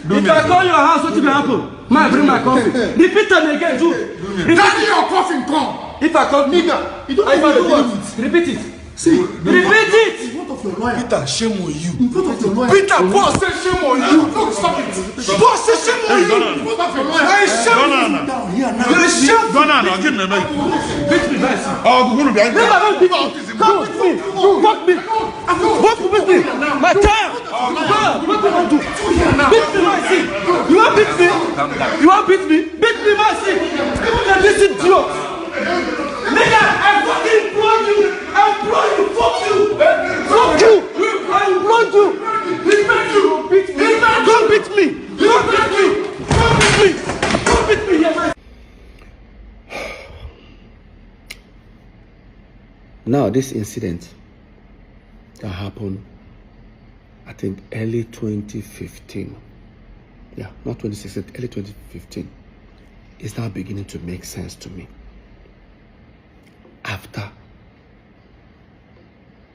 If I call your house, what will happen? Man, bring my coffee. Repeat them again, too. Carry your coffin, come. If I call nigga, you don't know what? Repeat it. See, repeat it. In front of your lawyer. Peter, shame on you. In front of your lawyer. Peter, boss say shame on you. No, stop it. Boss say shame on you. In front of your lawyer. I shame on you. Down here now. You shame. Go now, give me a mic. Beat me, guys. Oh, go to the Never don't beat me. Come with me. Fuck me. Fuck with me. My child. What do you want to do? Beat me, my see. You want beat me? You want beat me? Beat me, my see. Even this idiot. Nigga, I fucking implore you. I implore you. Fuck you. Fuck you. I implore you. Respect you. Beat me. Don't beat me. Don't beat me. Don't beat me. Don't beat me. Yes, now, this incident that happened, I think, early 2015. Yeah, not 2016, early 2015. Is now beginning to make sense to me. After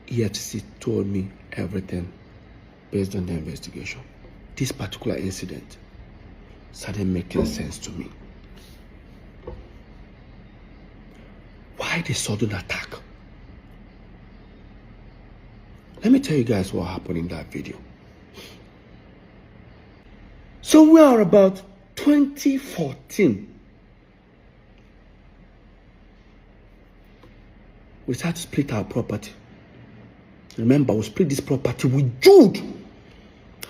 EFCC told me everything based on the investigation, this particular incident started making sense to me. Why the sudden attack? Let me tell you guys what happened in that video. So we are about 2014. We started to split our property. Remember, we split this property with Jude.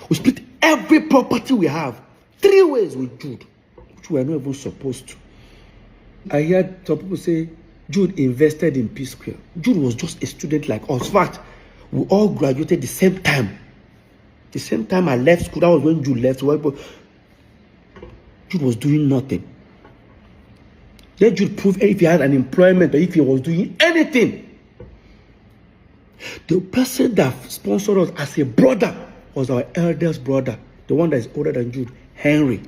We split every property we have 3 ways with Jude, which we are not even supposed to. I heard some people say Jude invested in Psquare. Jude was just a student like us. In fact, we all graduated the same time. The same time I left school, that was when Jude left. Jude was doing nothing. Let Jude prove if he had an employment or if he was doing anything. The person that sponsored us as a brother was our eldest brother, the one that is older than Jude, Henry.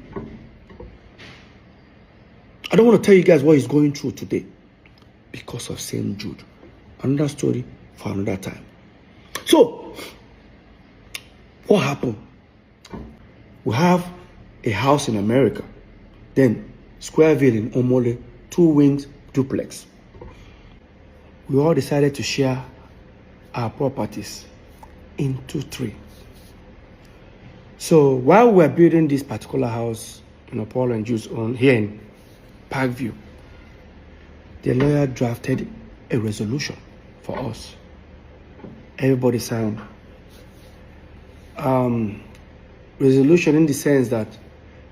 I don't want to tell you guys what he's going through today because of same Jude. Another story for another time. So, what happened? We have a house in America, then Squareville in Omole, 2 wings duplex. We all decided to share our properties into 3. So while we were building this particular house in Paul and Jude's own here in Parkview, the lawyer drafted a resolution for us. Everybody signed. Resolution in the sense that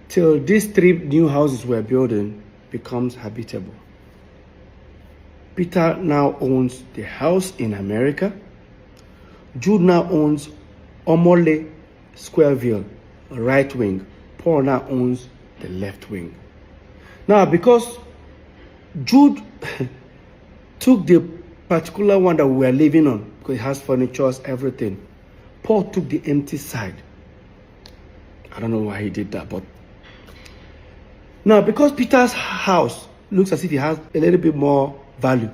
till these 3 new houses we're building becomes habitable. Peter now owns the house in America. Jude now owns Omole Squareville, right wing. Paul now owns the left wing. Now, because Jude took the particular one that we were living on, because it has furniture, everything, Paul took the empty side. I don't know why he did that, but now because Peter's house looks as if it has a little bit more value,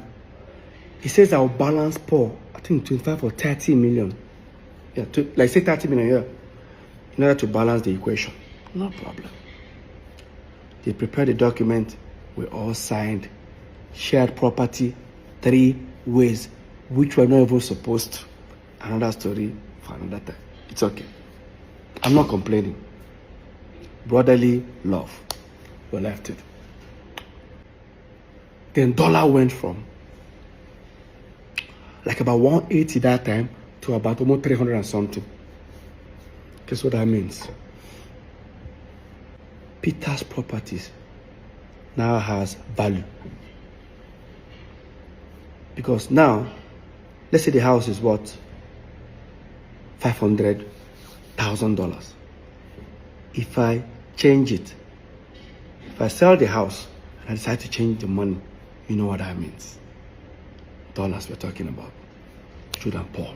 he says I'll balance Paul, I think 25 or 30 million. Yeah, like say 30 million here, in order to balance the equation. No problem. They prepared the document, we all signed, shared property 3 ways, which we're not even supposed to. Another story for another time. It's okay. I'm not complaining. Brotherly love. We left it. Then dollar went from like about 180 that time to about almost 300 and something. Guess what that means? Peter's properties now has value. Because now, let's say the house is what? $500,000. If I change it, if I sell the house and I decide to change the money, you know what that means. Dollars we're talking about. Jude and Paul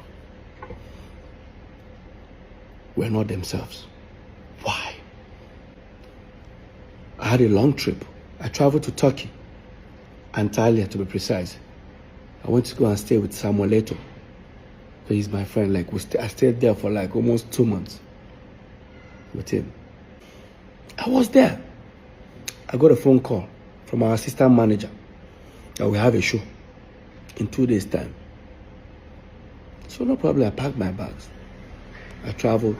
were not themselves. Why? I had a long trip. I traveled to Turkey, Antalya to be precise. I went to go and stay with Samuel Leto. He's my friend. Like I stayed there for like almost 2 months with him. I was there. I got a phone call from our assistant manager that we have a show in 2 days' time. So no problem, I packed my bags. I traveled.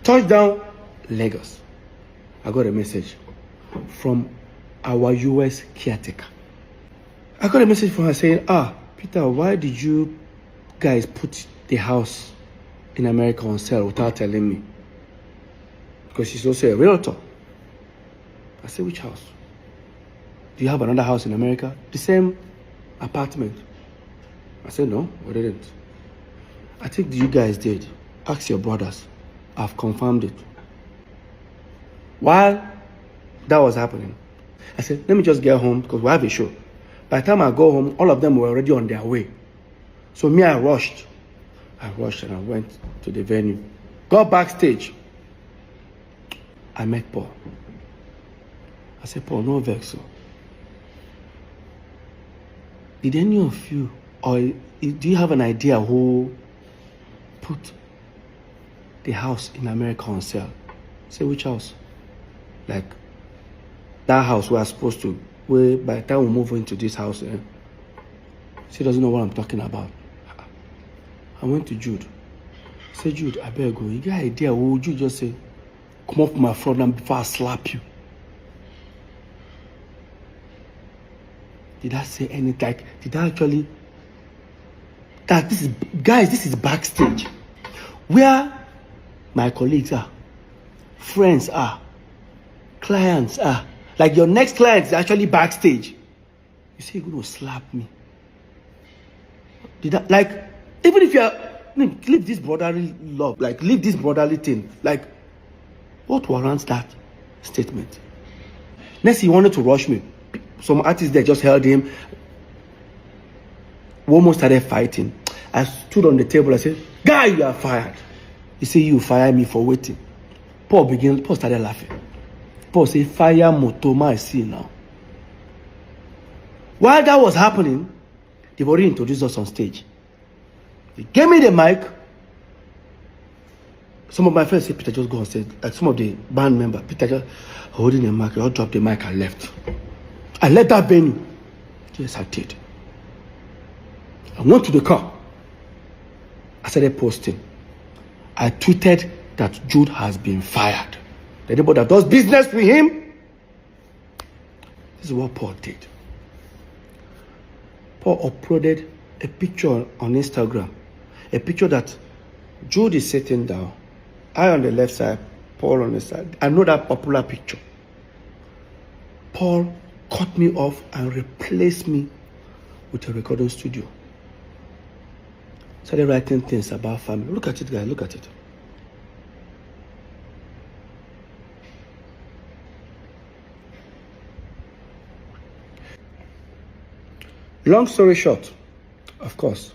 Touchdown, Lagos. I got a message from our US caretaker. I got a message from her saying, Peter, why did you guys put the house in America on sale without telling me? Because she's also a realtor. I said, which house? Do you have another house in America? The same apartment. I said, no, we didn't. I think you guys did. Ask your brothers. I've confirmed it. While that was happening, I said, let me just get home because we have a show. By the time I go home, all of them were already on their way. So me, I rushed. And I went to the venue. Got backstage. I met Paul. I said, Paul, no vex. Did any of you, or do you have an idea who put the house in America on sale? I said, which house? Like, that house we are supposed to, where by the time we move into this house, she doesn't know what I'm talking about. I went to Jude. I said, Jude, I better go. You got an idea? What would you just say? Come up my front and before I slap you. Did I say anything? Like, did I actually? That this is, guys, this is backstage. Where my colleagues are, friends are, clients are. Like your next client is actually backstage. You say you're going to slap me. Did I, like, even if you're, leave this brotherly love, like, leave this brotherly thing. Like, what warrants that statement? Next, he wanted to rush me. Some artists there just held him. We almost started fighting. I stood on the table. I said, guy, you are fired. He said, you fire me for waiting. Paul started laughing. Paul said, fire Motoma, I see now. While that was happening, they've already introduced us on stage. They gave me the mic. Some of my friends said, Peter, just go on stage. Like some of the band members, Peter just holding the mic. They all dropped the mic and left. I left that venue. Yes, I did. I went to the car. I started posting. I tweeted that Jude has been fired. Anybody that does business with him, this is what Paul did. Paul uploaded a picture on Instagram. A picture that Jude is sitting down. I on the left side, Paul on the side. I know that popular picture. Paul cut me off and replaced me with a recording studio. Started writing things about family. Look at it, guys. Look at it. Long story short, of course,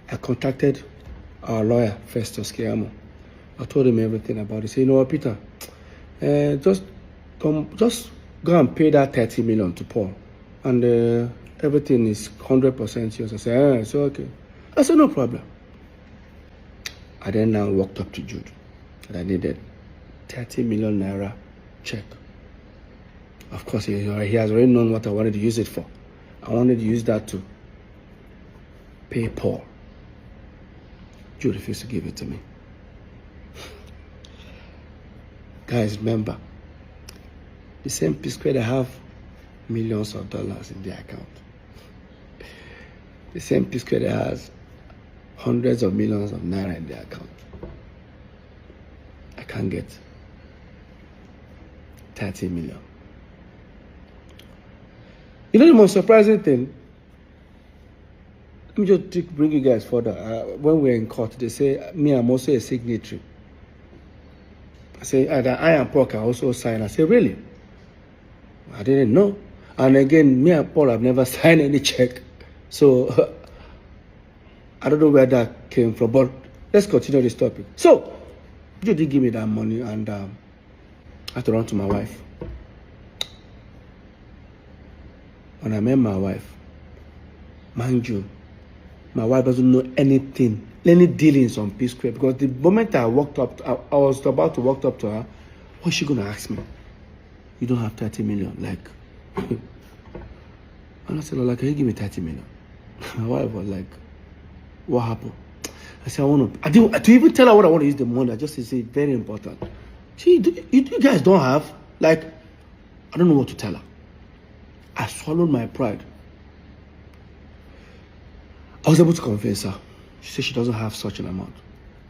I contacted our lawyer, Festus Kiamo. I told him everything about it. He said, you know what, Peter, just go and pay that 30 million to Paul. And everything is 100% yours. I said, it's okay. I said, no problem. I then now walked up to Jude. And I needed 30 million naira check. Of course, he has already known what I wanted to use it for. I wanted to use that to pay Paul. Jude refused to give it to me. Guys, remember, the same Psquare that have millions of dollars in their account. The same Psquare that has hundreds of millions of naira in their account. I can't get 30 million. You know the most surprising thing? Let me just bring you guys further. When we're in court, they say, me, I'm also a signatory. I say, that I and Paul can also sign. I say, really? I didn't know. And again, me and Paul have never signed any check. So, I don't know where that came from. But let's continue this topic. So, you did give me that money and I had to run to my wife. When I met my wife, mind you, my wife doesn't know anything, any dealings on Psquare, because the moment I walked up, I was about to walk up to her, what's she going to ask me? you don't have 30 million. Like, and I said, Lola, can you give me 30 million? My wife was like, what happened? I said, to even tell her what I want to use the money, I just say, very important. You guys don't have, like, I don't know what to tell her. I swallowed my pride. I was able to convince her. She said she doesn't have such an amount.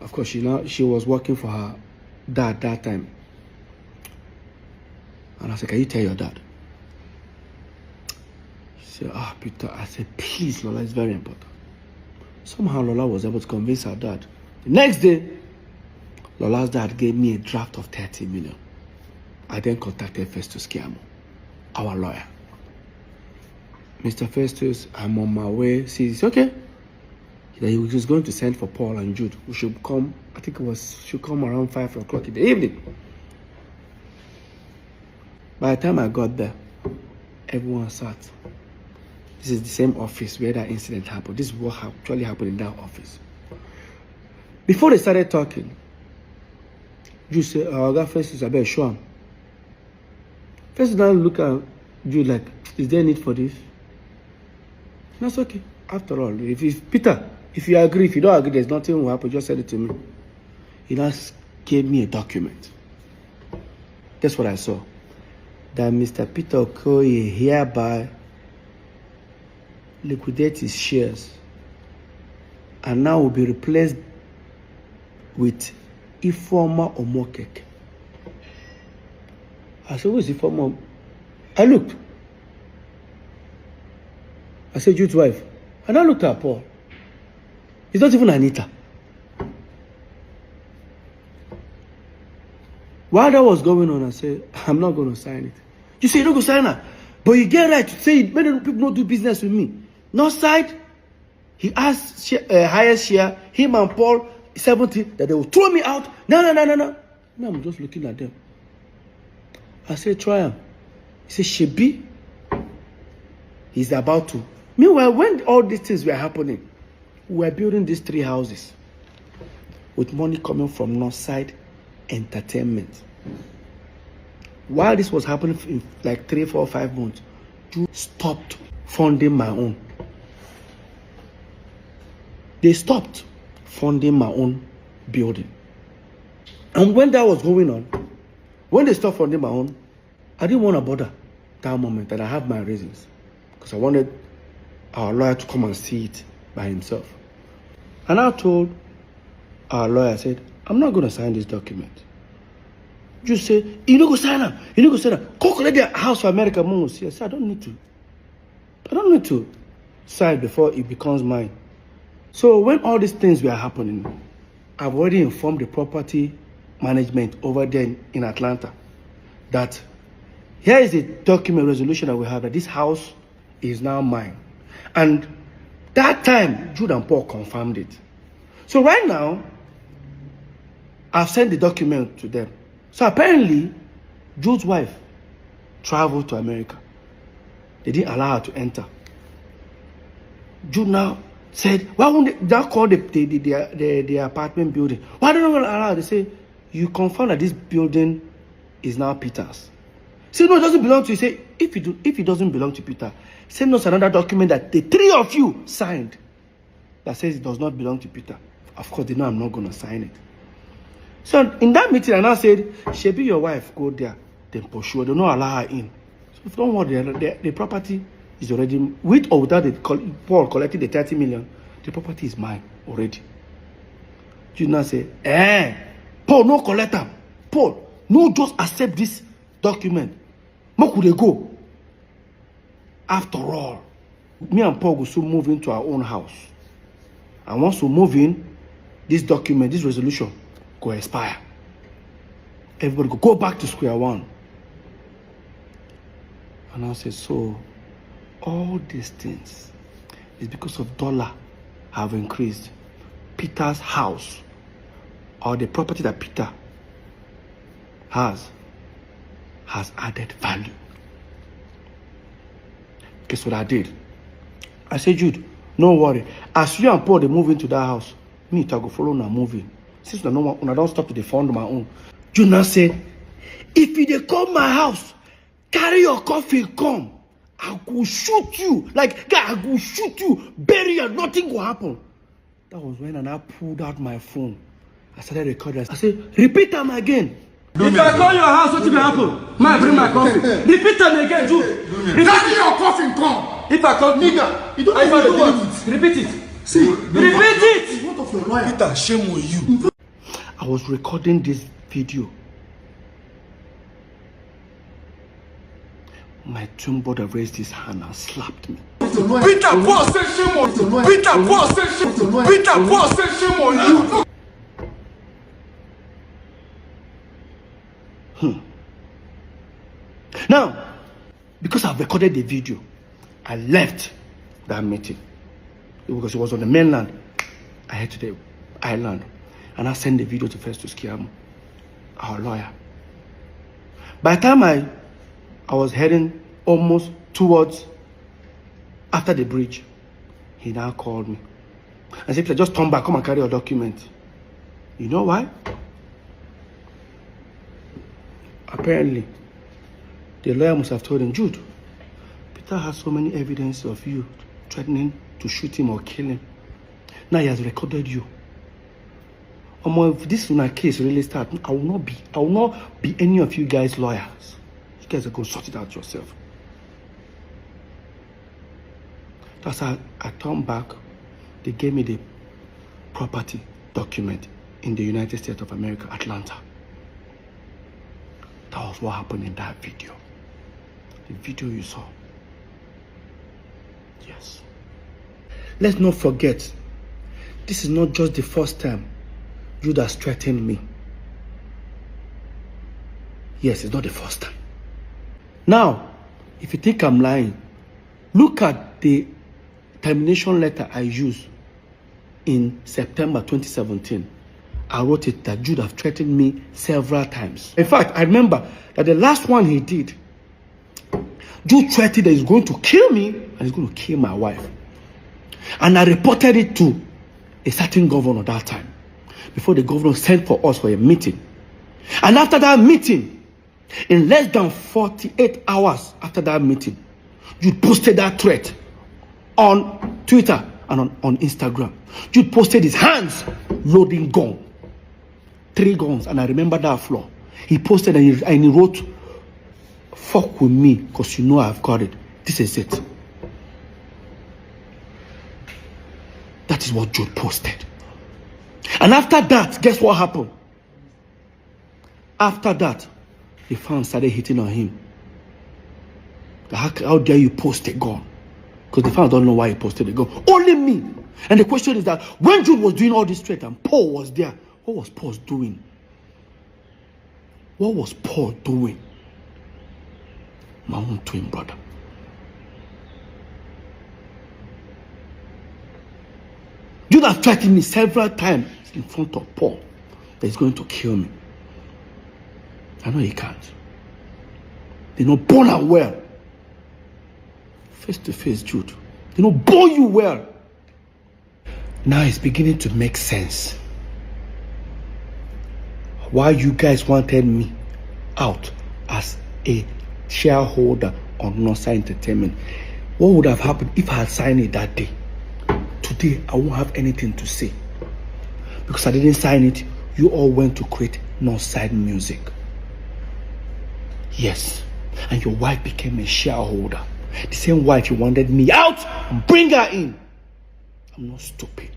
Of course, she was working for her dad that time. And I said, can you tell your dad? She said, Peter. I said, please, Lola, it's very important. Somehow Lola was able to convince her dad. The next day, Lola's dad gave me a draft of 30 million. I then contacted Festus Kiamo, our lawyer. Mr. Festus, I'm on my way. He said, okay. He was going to send for Paul and Jude. We should come, I think should come around 5 o'clock in the evening. By the time I got there, everyone sat. This is the same office where that incident happened. This is what actually happened in that office. Before they started talking, Jude said, I got Festus, I better show him. Festus now look at Jude like, is there a need for this? That's okay. After all, Peter, if you agree, if you don't agree, there's nothing will happen, just send it to me. He just gave me a document. That's what I saw. That Mr. Peter Okoye hereby liquidate his shares and now will be replaced with Ifeoma Omokeke. I said, who is Ifeoma? I looked. I said, Jude's wife. And I looked at Paul. It's not even Anita. While that was going on, I said, I'm not going to sign it. You say you don't go sign her. But you get right to say many people don't do business with me. North side, he asked highest share, him and Paul, 70, that they will throw me out. No. Now I'm just looking at them. I said, try him. He said, Shebi, he's about to. Meanwhile, when all these things were happening, we were building these 3 houses with money coming from Northside Entertainment. While this was happening in like 3, 4, 5 months, you stopped funding my own. They stopped funding my own building. And when that was going on, when they stopped funding my own, I didn't want to bother that moment, and I have my reasons. Because I wanted our lawyer to come and see it by himself. And I told our lawyer, I said, I'm not going to sign this document. Just say, you don't go sign up. You don't go sign up. Go collect the house for America. Yes, I don't need to. I don't need to sign before it becomes mine. So when all these things were happening, I've already informed the property management over there in Atlanta that here is the document resolution that we have, that this house is now mine. And that time, Jude and Paul confirmed it. So right now, I've sent the document to them. So apparently, Jude's wife traveled to America. They didn't allow her to enter. Jude now said, why won't they call the apartment building? Why don't they allow her? They say, you confirm that this building is now Peter's. Say, no, it doesn't belong to you. Say, if it doesn't belong to Peter, send us another document that the 3 of you signed that says it does not belong to Peter. Of course, they know I'm not going to sign it. So in that meeting, I now said, Shebi, your wife, go there, then pursue. They don't allow her in. So don't worry, the property is already, with or without Paul collecting the 30 million, the property is mine already. You now say, Paul, no collect them. Paul, no just accept this document. Where could they go? After all, me and Paul will soon move into our own house. And once we move in, this document, this resolution, go expire. Everybody go back to square one. And I said, so all these things is because of dollar have increased. Peter's house, or the property that Peter has added value. Guess what I did? I said, Jude, no worry. As you and Paul they move into that house, me to go follow now moving. Since I don't stop to fund my own. Jude now said, if you they come my house, carry your coffin, come. I go shoot you. Like, guy, I go shoot you. Bury you. Nothing will happen. That was when I pulled out my phone. I started recording. I said, repeat them again. If I call your house, what will happen? Man, bring my coffin. Repeat them again, Jude. Carry your coffin, come. If I call Nigga, you don't know I what to do. repeat it. See, Repeat it. what of your lawyer? Peter, shame on you. I was recording this video. My twin brother raised his hand and slapped me. Your lawyer. Peter, Paul said shame on you. Peter, Paul said shame on you. Peter, Paul said shame on you. Now, because I've recorded the video, I left that meeting. Because it was on the mainland. I head to the island. And I sent the video to Festus Kiamu, our lawyer. By the time I was heading almost towards after the bridge, he now called me and said, just turn back, come and carry your document. You know why? Apparently, the lawyer must have told him, Jude, Peter has so many evidence of you threatening to shoot him or kill him. Now he has recorded you. If this case really starts, I will not be any of you guys' lawyers. You guys are going to sort it out yourself. That's how I turned back. They gave me the property document in the United States of America, Atlanta. That was what happened in that video. The video you saw. Yes. Let's not forget, this is not just the first time Jude has threatened me. Yes, it's not the first time. Now, if you think I'm lying, look at the termination letter I used in September 2017. I wrote it that Jude have threatened me several times. In fact, I remember that the last one he did, Jude threatened that he's going to kill me and he's going to kill my wife. And I reported it to a certain governor that time, before the governor sent for us for a meeting. And after that meeting, in less than 48 hours after that meeting, Jude posted that threat on Twitter and on Instagram. Jude posted his hands loading gun. 3 guns, and I remember that floor. He posted and he wrote, fuck with me, because you know I've got it. This is it. That is what Jude posted. And after that, guess what happened? After that, the fans started hitting on him. How dare you post a gun? Because the fans don't know why he posted a gun. Only me. And the question is that when Jude was doing all this threat and Paul was there, what was Paul doing? What was Paul doing? My own twin brother. Jude has threatened me several times in front of Paul that he's going to kill me. I know he can't. They know born and well. Face to face, Jude. They know born you well. Now it's beginning to make sense. Why you guys wanted me out as a shareholder on Northside Entertainment. What would have happened if I had signed it that day? Today, I won't have anything to say. Because I didn't sign it, you all went to create Northside Music. Yes. And your wife became a shareholder. The same wife you wanted me out and bring her in. I'm not stupid.